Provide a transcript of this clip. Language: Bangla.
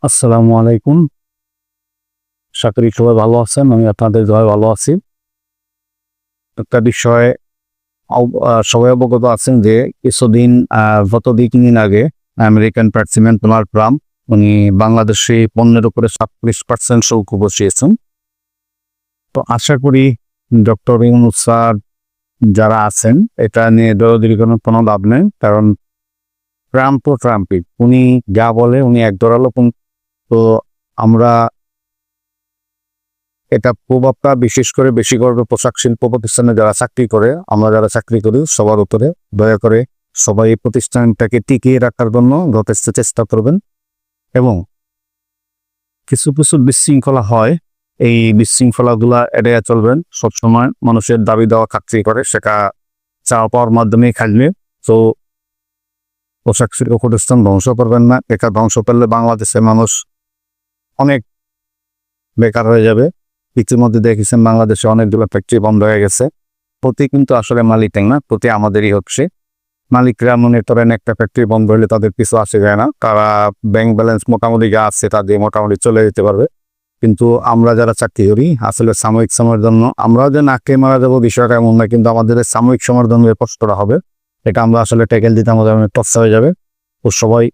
আসসালামু আলাইকুম। আশা করি সবাই ভালো আছেন। আমি আপনাদের দোয়ায় ভালো আছি। একটা বিষয়ে সবাই অবগত আছেন যে কিছুদিন গত ২-৩ দিন আগে আমেরিকান প্রেসিডেন্ট ডোনাল্ড ট্রাম্প উনি বাংলাদেশি পণ্যের উপরে 37% শুল্ক বসিয়েছেন। তো আশা করি ডক্টর ইউনূস স্যার যারা আছেন এটা নিয়ে দৌড়াদৌড়ি করার কোনো লাভ নেই। কারণ ট্রাম্প তো ট্রাম্পই। উনি যা বলে উনি এক ধরালো। তো আমরা এটা প্রভাবটা বিশেষ করে বেশি করবে পোশাক শিল্প প্রতিষ্ঠানে যারা চাকরি করে, আমরা যারা চাকরি করি সবার উপরে। দয়া করে সবাই এই প্রতিষ্ঠানটাকে টিকিয়ে রাখার জন্য যথেষ্ট চেষ্টা করবেন এবং কিছু কিছু বিশৃঙ্খলা হয়, এই বিশৃঙ্খলাগুলা এড়িয়ে চলবেন। সবসময় মানুষের দাবি দেওয়া চাকরি করে সেটা চাওয়া পাওয়ার মাধ্যমেই খাটবে। তো পোশাক শিল্প প্রতিষ্ঠান ধ্বংস করবেন না। এটা ধ্বংস করলে বাংলাদেশের মানুষ অনেক বেকার হয়ে যাবে। ইতিমধ্যে দেখেছেন বাংলাদেশে অনেকগুলো ফ্যাক্টরি বন্ধ হয়ে গেছে। প্রতি কিন্তু আসলে মালিক না, প্রতি আমাদেরই হচ্ছে। মালিকরা মনে করেন একটা ফ্যাক্টরি বন্ধ হলে তাদের কিছু আসে যায় না, তারা ব্যাংক ব্যালেন্স মোটামুটি যা আছে তা দিয়ে মোটামুটি চলে যেতে পারবে। কিন্তু আমরা যারা চাকরি করি আসলে সাময়িক সময়ের জন্য, আমরাও যে নাকে মারা যাবো বিষয়টা এমন না, কিন্তু আমাদের সাময়িক সময়ের জন্য কষ্টটা হবে। এটা আমরা আসলে ট্যাকেল দিতে আমাদের অনেক কষ্ট হয়ে যাবে। তো সবাই